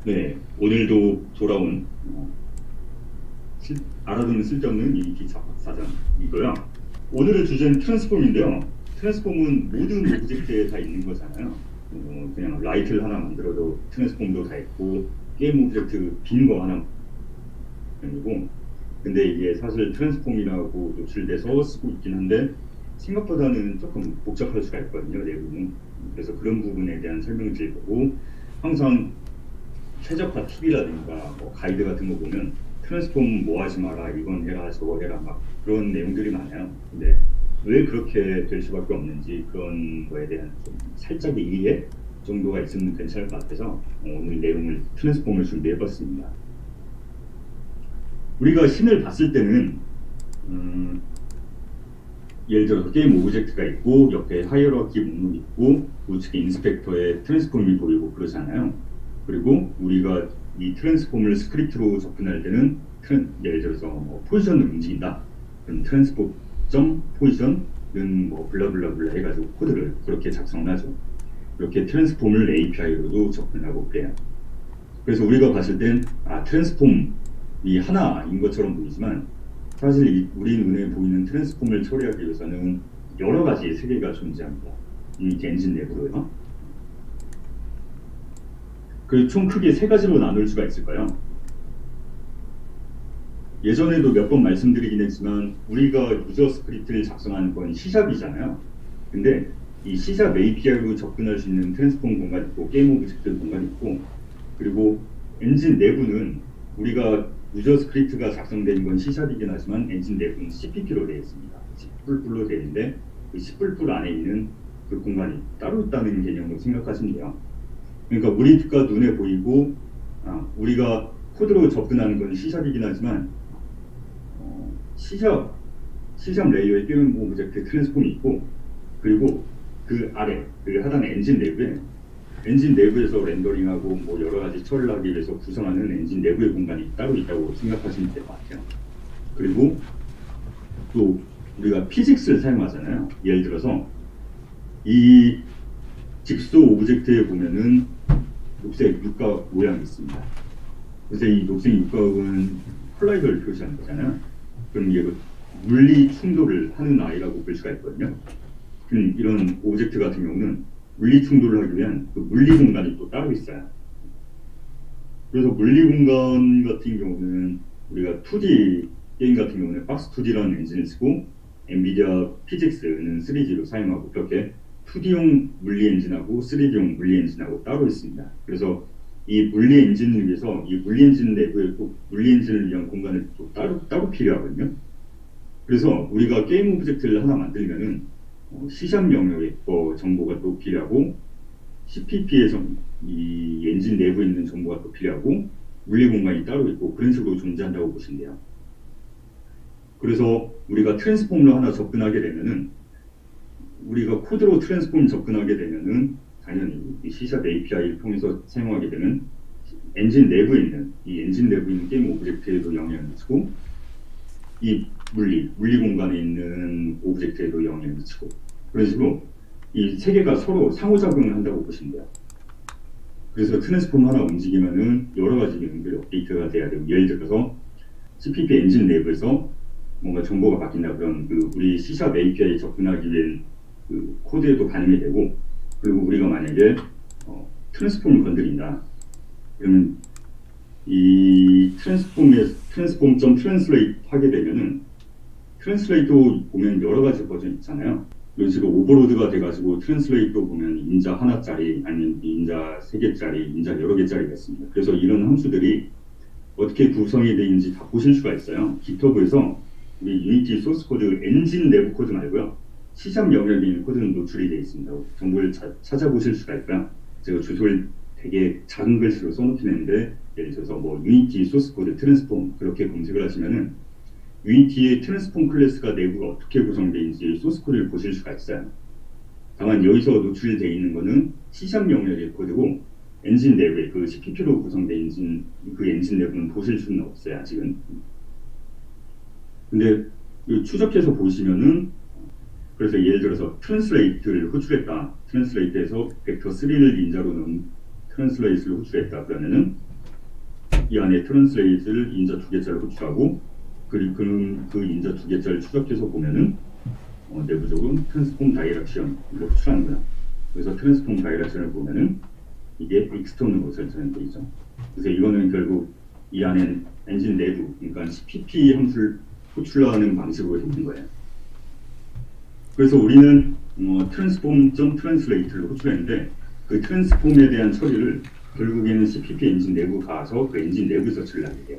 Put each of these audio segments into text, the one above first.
네, 오늘도 돌아온 알아두면 쓸데없는 유니티 사전이고요. 오늘의 주제는 트랜스폼인데요. 트랜스폼은 모든 오브젝트에 다 있는 거잖아요. 그냥 라이트를 하나 만들어도 트랜스폼도 다 있고 게임 오브젝트 빈 거 하나 아니고, 근데 이게 사실 트랜스폼이라고 노출돼서 쓰고 있긴 한데 생각보다는 조금 복잡할 수가 있거든요, 내부는. 그래서 그런 부분에 대한 설명을 드릴 거고, 항상 최적화 팁이라든가 뭐 가이드 같은 거 보면 트랜스폼 뭐 하지 마라, 이건 해라, 저거 해라, 막 그런 내용들이 많아요. 근데 왜 그렇게 될 수밖에 없는지 그런 거에 대한 좀 살짝의 이해 정도가 있으면 괜찮을 것 같아서 오늘 내용을 트랜스폼을 준비해봤습니다. 우리가 신을 봤을 때는 예를 들어서 게임 오브젝트가 있고 옆에 하이어라키 목록이 있고 우측에 인스펙터에 트랜스폼이 보이고 그러잖아요. 그리고 우리가 이 트랜스폼을 스크립트로 접근할 때는 예를 들어서 뭐 포지션을 움직인다. 그럼 트랜스폼 점 포지션은 뭐 블라블라블라 해가지고 코드를 그렇게 작성을 하죠. 이렇게 트랜스폼을 API로도 접근하고 그래요. 그래서 우리가 봤을 땐 트랜스폼이 하나인 것처럼 보이지만 사실 우리 눈에 보이는 트랜스폼을 처리하기 위해서는 여러 가지 세계가 존재합니다. 유니티 엔진 내부로요. 그 총 크게 세 가지로 나눌 수가 있을까요? 예전에도 몇 번 말씀드리긴 했지만 우리가 유저 스크립트를 작성하는 건 C샵이잖아요. 근데 이 C샵 API로 접근할 수 있는 트랜스폼 공간이 있고 게임 오브젝트 공간이 있고, 그리고 엔진 내부는 우리가 유저 스크립트가 작성된 건 C샵이긴 하지만 엔진 내부는 CPP로 되어 있습니다. C++로 되어 있는데 그 C++ 안에 있는 그 공간이 따로 있다는 개념으로 생각하시면 돼요. 그러니까 우리가 눈에 보이고 우리가 코드로 접근하는 건 C샵이긴 하지만 C샵 레이어에 게임 오브젝트 트랜스폼이 있고, 그리고 그 아래 그 하단의 엔진 내부에서 렌더링하고 뭐 여러 가지 처리를 하기 위해서 구성하는 엔진 내부의 공간이 따로 있다고 생각하시면 될 것 같아요. 그리고 또 우리가 피직스를 사용하잖아요. 예를 들어서 이 직소 오브젝트에 보면은 녹색 육각 모양이 있습니다. 그래서 이 녹색 육각은 콜라이더를 표시하는 거잖아요. 그럼 이게 물리 충돌을 하는 아이라고 볼 수가 있거든요. 이런 오브젝트 같은 경우는 물리 충돌을 하기 위한 그 물리 공간이 또 따로 있어요. 그래서 물리 공간 같은 경우는 우리가 2D 게임 같은 경우는 박스2D라는 엔진을 쓰고 엔비디아 피직스는 3D로 사용하고, 그렇게 2D용 물리 엔진하고 3D용 물리 엔진하고 따로 있습니다. 그래서 이 물리 엔진을 위해서 이 물리 엔진 내부에 또 물리 엔진을 위한 공간을 또 따로 필요하거든요. 그래서 우리가 게임 오브젝트를 하나 만들면은 C샵 영역의 정보가 또 필요하고 CPP의 이 엔진 내부에 있는 정보가 또 필요하고 물리 공간이 따로 있고 그런 식으로 존재한다고 보시면 돼요. 그래서 우리가 트랜스폼으로 하나 접근하게 되면은 우리가 코드로 트랜스폼 접근하게 되면은 당연히 이 C샵 API를 통해서 사용하게 되면 엔진 내부에 있는 게임 오브젝트에도 영향을 미치고 이 물리 공간에 있는 오브젝트에도 영향을 미치고, 그런 식으로 이 세 개가 서로 상호작용을 한다고 보시면 돼요. 그래서 트랜스폼 하나 움직이면은 여러 가지 기능들이 업데이트가 돼야 되고, 예를 들어서 CPP 엔진 내부에서 뭔가 정보가 바뀐다 그러면 우리 C샵 API 접근하기 위한 그 코드에도 반영이 되고, 그리고 우리가 만약에 트랜스폼을 건드린다 그러면 이 트랜스폼.translate 하게 되면은 트랜슬레이트도 보면 여러 가지 버전 있잖아요. 이런 식으로 오버로드가 돼가지고 트랜슬레이트도 보면 인자 하나짜리 아니면 인자 3개짜리 인자 여러 개짜리가 있습니다. 그래서 이런 함수들이 어떻게 구성이 되는지 다 보실 수가 있어요. GitHub에서 우리 유니티 소스 코드 엔진 내부 코드 말고요, C샵 영역에 있는 코드는 노출이 되어 있습니다. 정보를 찾아보실 수가 있고요. 제가 주소를 되게 작은 글씨로 써놓긴 했는데, 예를 들어서 뭐 유니티 소스 코드 트랜스폼 그렇게 검색을 하시면은 유니티의 트랜스폼 클래스가 내부가 어떻게 구성되어 있는지 소스 코드를 보실 수가 있어요. 다만 여기서 노출되어 있는 거는 C샵 영역의 코드고 엔진 내부에 그 CPP로 구성된 그 엔진 내부는 보실 수는 없어요, 아직은. 근데 추적해서 보시면은, 그래서 예를 들어서 트랜슬레이트를 호출했다. 트랜슬레이트에서 벡터 3를 인자로 넣은 트랜슬레이트를 호출했다. 그러면은 이 안에 트랜슬레이트를 인자 두 개짜리 호출하고 그리고 그 인자 두 개짜리 추적해서 보면은 내부적으로 트랜스폼 다이렉션을 호출하는구나. 그래서 트랜스폼 다이렉션을 보면은 이게 익스턴으로 설정되어 있죠. 그래서 이거는 결국 이 안에 엔진 내부, 그러니까 CPP 함수를 호출하는 방식으로 되는 거예요. 그래서 우리는 트랜스폼 점 트랜슬레이트를 호출했는데 그 트랜스폼에 대한 처리를 결국에는 CPP 엔진 내부 가서 그 엔진 내부에서 처리를 하게 돼요.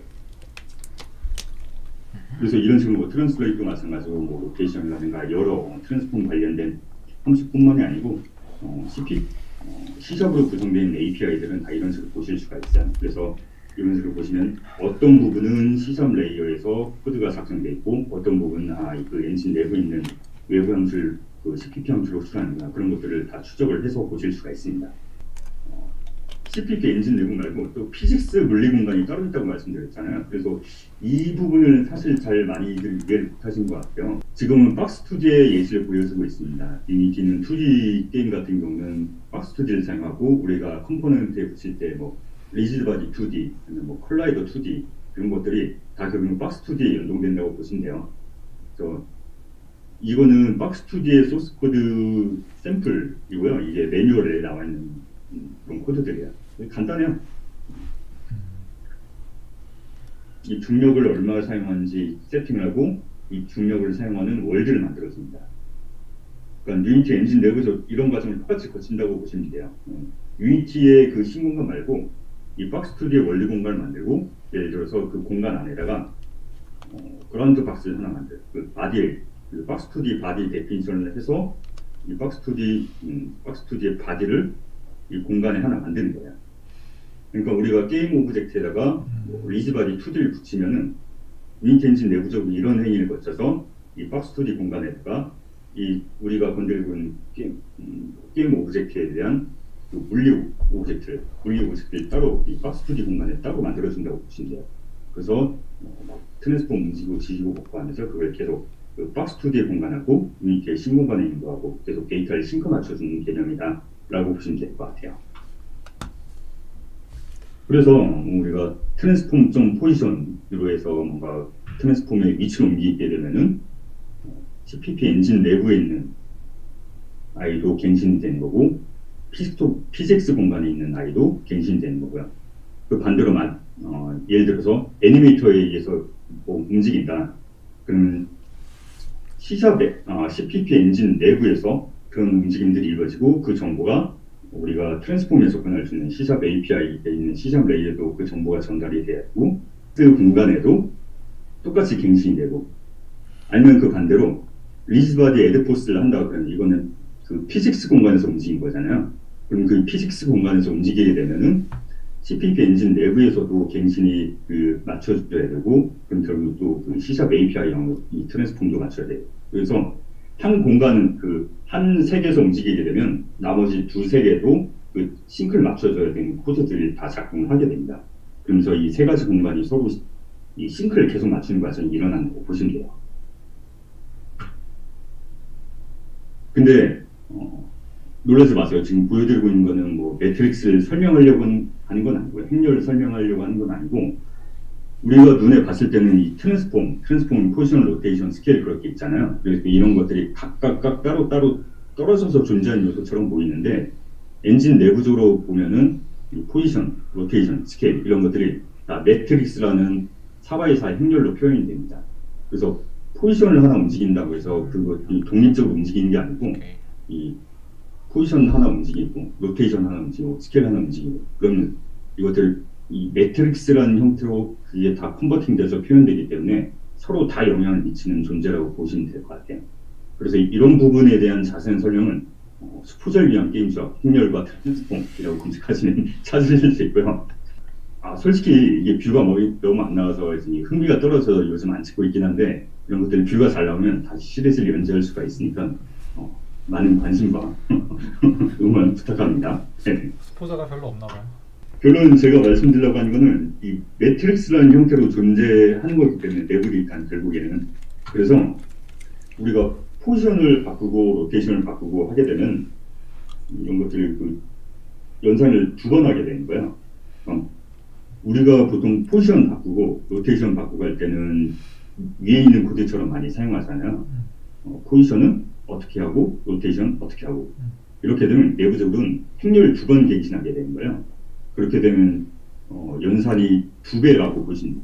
그래서 이런 식으로 뭐 트랜슬레이트도 마찬가지로 뭐 로테이션이라든가 여러 트랜스폼 관련된 함수뿐만이 아니고 C샵으로 구성된 API들은 다 이런 식으로 보실 수가 있어요. 그래서 이런 식으로 보시면 어떤 부분은 C샵 레이어에서 코드가 작성되어 있고 어떤 부분은 그 엔진 내부에 있는 외부 함수를 그 CPP 함수로 호출하는구나, 그런 것들을 다 추적을 해서 보실 수가 있습니다. CPP 엔진 내부 말고 또 피직스 물리 공간이 따로 있다고 말씀드렸잖아요. 그래서 이 부분을 사실 잘 많이들 이해를 못하신 것 같아요. 지금은 박스2D의 예시를 보여주고 있습니다. 유니티는 2D 게임 같은 경우는 박스2D를 사용하고 우리가 컴포넌트에 붙일 때 뭐 리지드 바디 2D, 뭐 컬라이더 2D 그런 것들이 다 결국은 박스2D에 연동된다고 보시면 돼요. 그래서 이거는 박스2D의 소스 코드 샘플이고요. 이게 매뉴얼에 나와 있는 그런 코드들이에요. 간단해요. 이 중력을 얼마 사용하는지 세팅을 하고 이 중력을 사용하는 월드를 만들어줍니다. 그러니까 유니티 엔진 내부에서 이런 과정을 똑같이 거친다고 보시면 돼요. 유니티의 그 신공간 말고 이 박스2D의 원리 공간을 만들고 예를 들어서 그 공간 안에다가 그라운드 박스를 하나 만들어요. 그 바디에 그 박스2D 바디 데피니션을 해서 이 박스2D의 바디를 이 공간에 하나 만드는 거예요. 그러니까 우리가 게임 오브젝트에다가 리지바디 2D를 붙이면은 유니티 엔진 내부적으로 이런 행위를 거쳐서 이 박스2D 공간에다가 이 우리가 건드리고 있는 게임 오브젝트에 대한 그 물리 오브젝트를 따로 이 박스2D 공간에 따로 만들어준다고 보시면 돼요. 그래서 트랜스폼 움직이고 지지고 복구 하면서 그걸 계속 그 박스2D의 공간하고 유니티의 신공간에 있는 거하고 계속 데이터를 싱크 맞춰주는 개념이다 라고 보시면 될 것 같아요. 그래서 우리가 트랜스폼 점 포지션으로 해서 뭔가 트랜스폼의 위치를 옮기게 되면은 CPP 엔진 내부에 있는 아이도 갱신이 되는 거고 피직스 공간에 있는 아이도 갱신이 되는 거고요. 그 반대로 예를 들어서 애니메이터에 의해서 뭐 움직인다. 그러면 CPP 엔진 내부에서 그런 움직임들이 이루어지고 그 정보가 우리가 트랜스폼에서 접근할 수 있는 C샵 API에 있는 C샵 레이어도 그 정보가 전달이 되고 그 공간에도 똑같이 갱신이 되고, 아니면 그 반대로 리지바디 에드포스를 한다 그러면 이거는 그 피직스 공간에서 움직인 거잖아요. 그럼 그 피직스 공간에서 움직이게 되면은 CPP 엔진 내부에서도 갱신이 맞춰줘야 되고, 그럼 결국 또 그 C샵 API랑 이 트랜스폼도 맞춰야 돼요. 그래서 한 공간 한 색에서 움직이게 되면 나머지 두 색에도 그 싱크를 맞춰줘야 되는 코드들이 다 작동을 하게 됩니다. 그러면서 이 세 가지 공간이 서로 이 싱크를 계속 맞추는 과정이 일어난다고 보시면 돼요. 근데 놀라지 마세요. 지금 보여드리고 있는 거는 뭐 매트릭스를 설명하려고 하는 건 아니고요. 행렬을 설명하려고 하는 건 아니고, 우리가 눈에 봤을 때는 이 트랜스폼, 포지션, 로테이션, 스케일 그렇게 있잖아요. 그래서 이런 것들이 각각 따로 떨어져서 존재하는 요소처럼 보이는데, 엔진 내부적으로 보면은 이 포지션, 로테이션, 스케일 이런 것들이 다 매트릭스라는 4x4 행렬로 표현이 됩니다. 그래서 포지션을 하나 움직인다고 해서 그거 독립적으로 움직이는 게 아니고 이 포지션 하나 움직이고 로테이션 하나 움직이고 스케일 하나 움직이고, 그러면 이것들 이 매트릭스라는 형태로 그게 다 컨버팅돼서 표현되기 때문에 서로 다 영향을 미치는 존재라고 보시면 될 것 같아요. 그래서 이런 부분에 대한 자세한 설명은 수포자를 위한 게임 수학, 행렬과 트랜스폼이라고 검색하시면 찾으실 수 있고요. 솔직히 이게 뷰가 너무 안 나와서 흥미가 떨어져서 요즘 안 찍고 있긴 한데, 이런 것들이 뷰가 잘 나오면 다시 시리즈를 연재할 수가 있으니까 많은 관심과 응원 부탁합니다. 네. 스포자가 별로 없나 봐요. 결론 제가 말씀드리려고 하는 거는 이 매트릭스라는 형태로 존재하는 거기 때문에 내부리니까 결국에는. 그래서 우리가 포지션을 바꾸고 로테이션을 바꾸고 하게 되면 이런 것들을 연산을 두 번 하게 되는 거예요. 우리가 보통 포지션 바꾸고 로테이션 바꾸고 할 때는 위에 있는 코드처럼 많이 사용하잖아요. 포지션은 어떻게 하고 로테이션 어떻게 하고 이렇게 되면 내부적으로는 행렬 2번 갱신하게 되는 거예요. 그렇게 되면 연산이 2배라고 보시면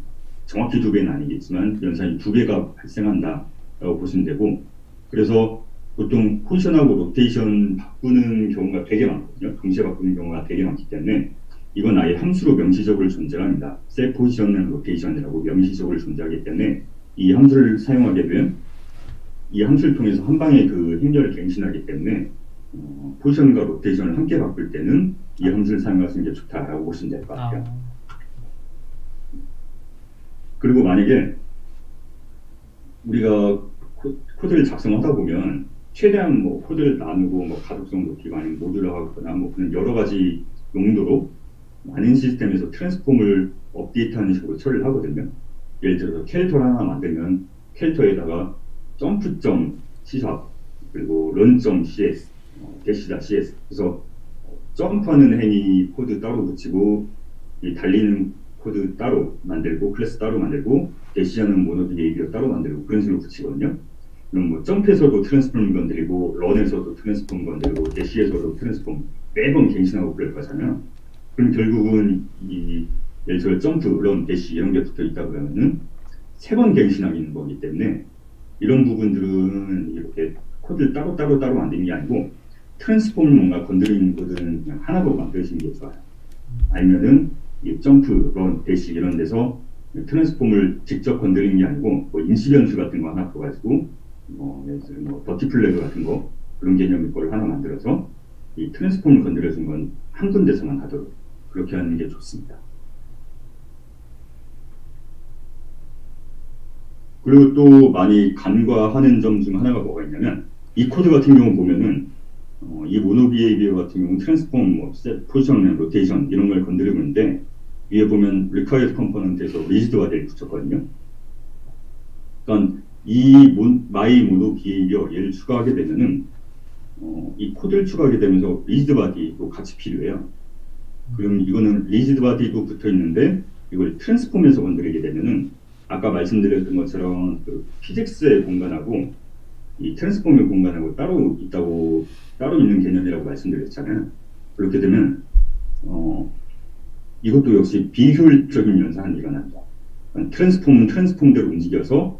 정확히 2배는 아니겠지만 연산이 2배가 발생한다라고 보시면 되고 그래서 보통 포지션하고 로테이션 바꾸는 경우가 되게 많거든요. 동시에 바꾸는 경우가 되게 많기 때문에 이건 아예 함수로 명시적으로 존재합니다. 셀 포지션은 로테이션이라고 명시적으로 존재하기 때문에 이 함수를 사용하게 되면 이 함수를 통해서 한 방에 그 행렬을 갱신하기 때문에 포지션과 로테이션을 함께 바꿀 때는 이 함수를 사용하시는 게 좋다라고 보시면 될 것 같아요. 그리고 만약에 우리가 코드를 작성하다 보면 최대한 뭐 코드를 나누고 뭐 가독성 높이가 아닌 모듈화하거나 뭐 그런 여러 가지 용도로 많은 시스템에서 트랜스폼을 업데이트하는 식으로 처리를 하거든요. 예를 들어서 캐릭터를 하나 만들면 캐릭터에다가 점프.c# 그리고 run.cs -cs 그래서 점프하는 행위 코드 따로 붙이고 이 달리는 코드 따로 만들고 클래스 따로 만들고 대시하는 모노드 비헤이비어 따로 만들고 그런 식으로 붙이거든요. 그럼 뭐 점프에서도 트랜스폼 건드리고 런에서도 트랜스폼 건드리고 대시에서도 트랜스폼 매번 갱신하고 그럴 거잖아요. 그럼 결국은 이 예를 들어 점프, 런, 대시 이런 게 붙어 있다 그러면은 3번 갱신하는 거기 때문에 이런 부분들은 이렇게 코드를 따로 만드는 게 아니고 트랜스폼을 뭔가 건드리는 코드는 그냥 하나로 만드시는 게 좋아요. 아니면은 이 점프, 런, 대시 이런 데서 트랜스폼을 직접 건드리는 게 아니고 뭐 인시던트 같은 거 하나 써가지고 예를 들어 뭐 더티 플래그 같은 거 그런 개념의 거를 하나 만들어서 이 트랜스폼을 건드려준 건 한 군데서만 하도록 그렇게 하는 게 좋습니다. 그리고 또 많이 간과하는 점 중 하나가 뭐가 있냐면 이 코드 같은 경우 보면은 이 모노 비헤이비어 같은 경우는 트랜스폼, 뭐 셋, 포지션, 로테이션 이런 걸 건드리고 있는데 위에 보면 required component에서 rigidbody를 붙였거든요. 그러니까 이 마이 모노 비헤이비어 얘를 추가하게 되면은 이 코드를 추가하게 되면서 rigidbody도 같이 필요해요. 그럼 이거는 rigidbody도 붙어 있는데 이걸 트랜스폼에서 건드리게 되면은 아까 말씀드렸던 것처럼 그 피직스의 공간하고 이 트랜스폼의 공간하고 따로 있는 개념이라고 말씀드렸잖아요. 그렇게 되면 이것도 역시 비효율적인 연산이 일어납니다. 트랜스폼은 트랜스폼대로 움직여서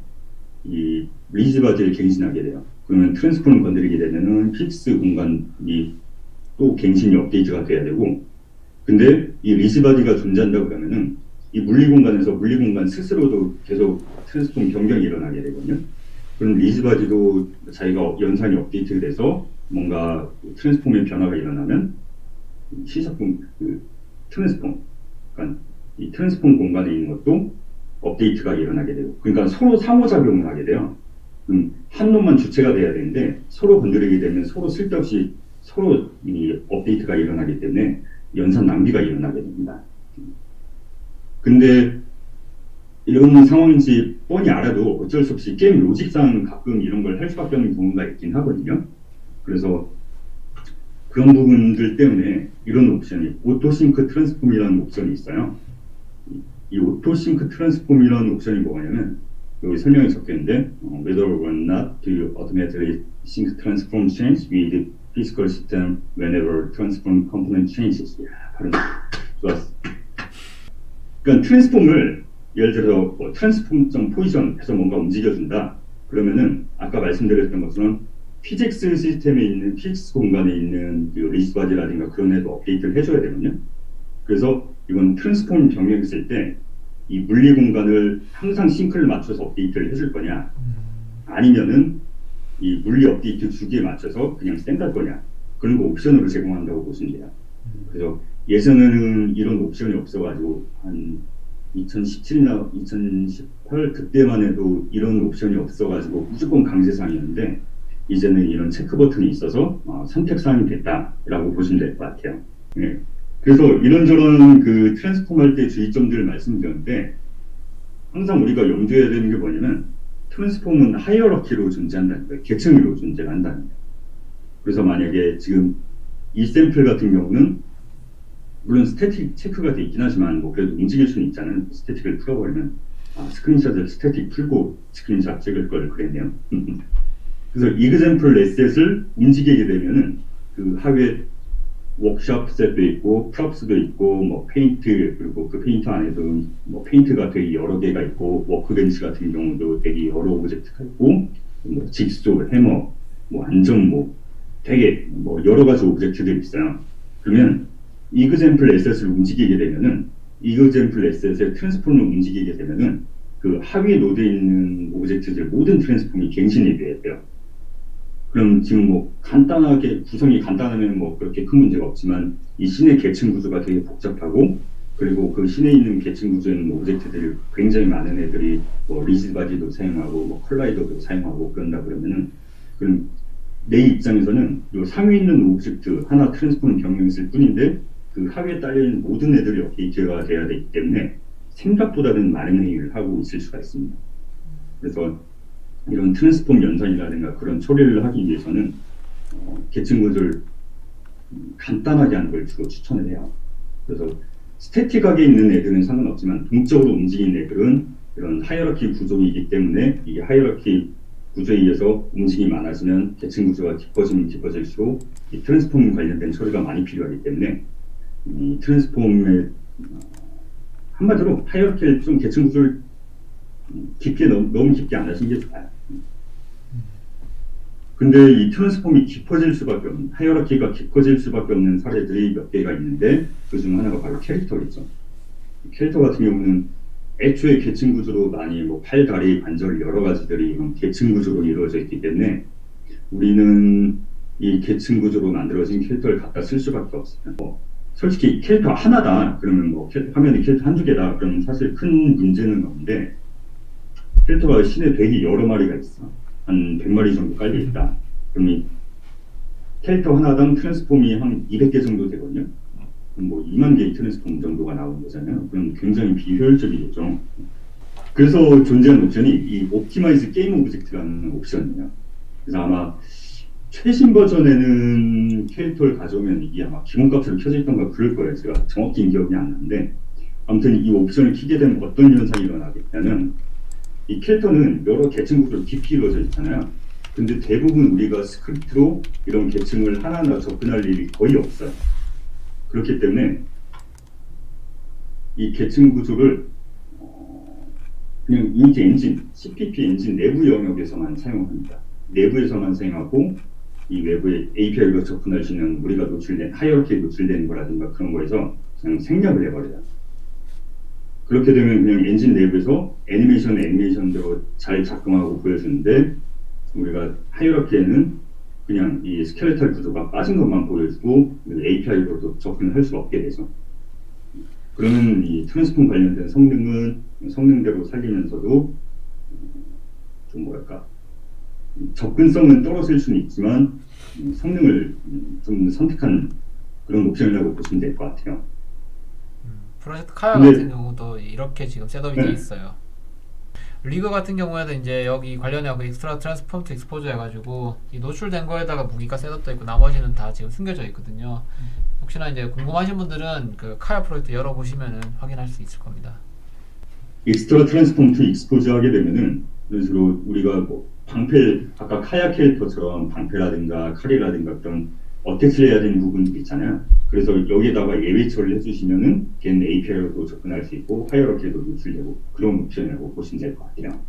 이 리지바디를 갱신하게 돼요. 그러면 트랜스폼을 건드리게 되면은 픽스 공간이 또 갱신이 업데이트가 돼야 되고, 근데 이 리지바디가 존재한다고 그러면은 이 물리 공간에서 물리 공간 스스로도 계속 트랜스폼 변경이 일어나게 되거든요. 그럼 리지바디도 자기가 연산이 업데이트돼서 뭔가 트랜스폼의 변화가 일어나면 시작품 트랜스폼, 그러니까 이 트랜스폼 공간에 있는 것도 업데이트가 일어나게 되고, 그러니까 서로 상호작용을 하게 돼요. 한 놈만 주체가 돼야 되는데 서로 건드리게 되면 서로 쓸데없이 서로 이 업데이트가 일어나기 때문에 연산 낭비가 일어나게 됩니다. 근데 이런 상황인지 뻔히 알아도 어쩔 수 없이 게임 로직상 가끔 이런 걸 할 수밖에 없는 경우가 있긴 하거든요. 그래서 그런 부분들 때문에 이런 옵션이 오토싱크 트랜스폼이라는 옵션이 있어요. 이 오토싱크 트랜스폼이라는 옵션이 뭐냐면 여기 설명이 적혀있는데 whether or not to automatically sync transform change with physical system whenever transform component changes. 발음 좋았어. 그러니까 트랜스폼을 예를 들어서 뭐 트랜스폼 포지션 해서 뭔가 움직여준다. 그러면은 아까 말씀드렸던 것처럼 피직스 시스템에 있는 피직스 공간에 있는 리지바디라든가 그런 애도 업데이트를 해줘야 되거든요. 그래서 이건 트랜스폼 변경했을 때 이 물리 공간을 항상 싱크를 맞춰서 업데이트를 해줄 거냐, 아니면은 이 물리 업데이트 주기에 맞춰서 그냥 스탠다드 거냐, 그런 거 옵션으로 제공한다고 보시면 돼요. 그래서 예전에는 이런 옵션이 없어가지고 한 2017년, 2018 그때만 해도 이런 옵션이 없어가지고 무조건 강제사항이었는데 이제는 이런 체크 버튼이 있어서 선택사항이 됐다라고 보시면 될 것 같아요. 네. 그래서 이런저런 그 트랜스폼 할 때 주의점들을 말씀드렸는데 항상 우리가 염두해야 되는 게 뭐냐면 트랜스폼은 하이어러키로 존재한다는 거예요. 계층으로 존재한다는 거예요. 그래서 만약에 지금 이 샘플 같은 경우는 물론 스태틱 체크가 돼 있긴 하지만 뭐 그래도 움직일 수는 있잖아요. 스태틱을 풀어버리면 스크린샷을 스태틱 풀고 스크린샷 찍을 걸 그랬네요. 그래서 example asset을 움직이게 되면은 그 하위에 워크샵 셋도 있고 프롭스도 있고 뭐 페인트, 그리고 그 페인트 안에도 뭐 페인트가 되게 여러 개가 있고 워크벤치 같은 경우도 되게 여러 오브젝트가 있고 뭐 직소, 해머, 뭐 안전모, 되게 뭐 여러 가지 오브젝트들이 있어요. 그러면 example asset을 움직이게 되면은 example asset의 트랜스폼을 움직이게 되면은 그 하위에 노드에 있는 오브젝트들 모든 트랜스폼이 갱신이 돼야 돼요. 그럼 지금 뭐 간단하게 구성이 간단하면 뭐 그렇게 큰 문제가 없지만 이 씬의 계층 구조가 되게 복잡하고, 그리고 그 씬에 있는 계층 구조에 있는 오브젝트들이 굉장히 많은 애들이 뭐 리지드 바디도 사용하고 뭐 컬라이더도 사용하고 그런다 그러면은, 그럼 내 입장에서는 요 상위에 있는 오브젝트 하나 트랜스폼 경영했을 뿐인데 그 하위에 딸려있는 모든 애들이 업데이트가 돼야 되기 때문에 생각보다는 많은 회의를 하고 있을 수가 있습니다. 그래서 이런 트랜스폼 연산이라든가 그런 처리를 하기 위해서는 계층 구조를 간단하게 하는 걸 주로 추천을 해요. 그래서 스태틱하게 있는 애들은 상관없지만 동적으로 움직이는 애들은 이런 하이어라키 구조이기 때문에 이 하이어라키 구조에 의해서 움직임이 많아지면 계층 구조가 깊어지면 깊어질수록 이 트랜스폼 관련된 처리가 많이 필요하기 때문에 이 트랜스폼의 한마디로 하이어라키를 좀 계층 구조를 깊게 너무 깊게 안 하시는 게 좋아요. 근데 이 트랜스폼이 깊어질 수밖에 없는, 하이어라키가 깊어질 수밖에 없는 사례들이 몇 개가 있는데 그 중 하나가 바로 캐릭터겠죠. 캐릭터 같은 경우는 애초에 계층 구조로 많이 뭐 팔, 다리, 관절 여러 가지들이 이런 계층 구조로 이루어져 있기 때문에 우리는 이 계층 구조로 만들어진 캐릭터를 갖다 쓸 수밖에 없어요. 솔직히 캐릭터 하나다 그러면 뭐 화면에 캐릭터 한두 개다 그러면 사실 큰 문제는 없는데, 캐릭터가 씬에 되게 여러 마리가 있어. 한 100마리 정도 깔려 있다. 그러면 캐릭터 하나당 트랜스폼이 한 200개 정도 되거든요. 그럼 뭐 2만 개의 트랜스폼 정도가 나오는 거잖아요. 그럼 굉장히 비효율적이겠죠. 그래서 존재하는 옵션이 이 옵티마이즈 게임 오브젝트라는 옵션이에요. 그래서 아마 최신 버전에는 캐릭터를 가져오면 이게 아마 기본값으로 켜져 있던가 그럴 거예요. 제가 정확히 기억이 안 나는데, 아무튼 이 옵션을 키게 되면 어떤 현상이 일어나겠냐면, 이 캐릭터는 여러 계층 구조로 깊이 이루어져 있잖아요. 근데 대부분 우리가 스크립트로 이런 계층을 하나하나 접근할 일이 거의 없어요. 그렇기 때문에 이 계층 구조를 그냥 유니티 엔진, CPP 엔진 내부 영역에서만 사용합니다. 내부에서만 사용하고 이 외부에 API로 접근할 수 있는 우리가 노출된 하이어라키에 노출되는 거라든가 그런 거에서 그냥 생략을 해버려요. 그렇게 되면 그냥 엔진 내부에서 애니메이션대로 잘 작동하고 보여주는데, 우리가 하이어라키에는 그냥 이 스켈레탈 구조가 빠진 것만 보여주고 API로도 접근을 할 수가 없게 되죠. 그러면 이 트랜스폼 관련된 성능은 성능대로 살리면서도 좀 뭐랄까 접근성은 떨어질 수는 있지만 성능을 좀 선택한 그런 옵션이라고 보시면 될 것 같아요. 프로젝트 카야 같은 경우도 이렇게 지금 셋업이 돼 있어요. 리그 같은 경우에도 이제 여기 관련해서 익스트라 트랜스폼 투 익스포저 해가지고 이 노출된 거에다가 무기가 셋업돼 있고 나머지는 다 지금 숨겨져 있거든요. 혹시나 이제 궁금하신 분들은 그 카야 프로젝트 열어보시면은 확인할 수 있을 겁니다. 익스트라 트랜스폼 투 익스포저 하게 되면은 이런 식으로 우리가 뭐 방패, 아까 카야 캐릭터처럼 방패라든가 칼이라든가 그런 어택을 해야 되는 부분들이 있잖아요. 그래서 여기에다가 예외 처리를 해주시면은 걔는 API로도 접근할 수 있고 하이어라키에도 노출되고 그런 옵션이라고 보시면 될 것 같아요.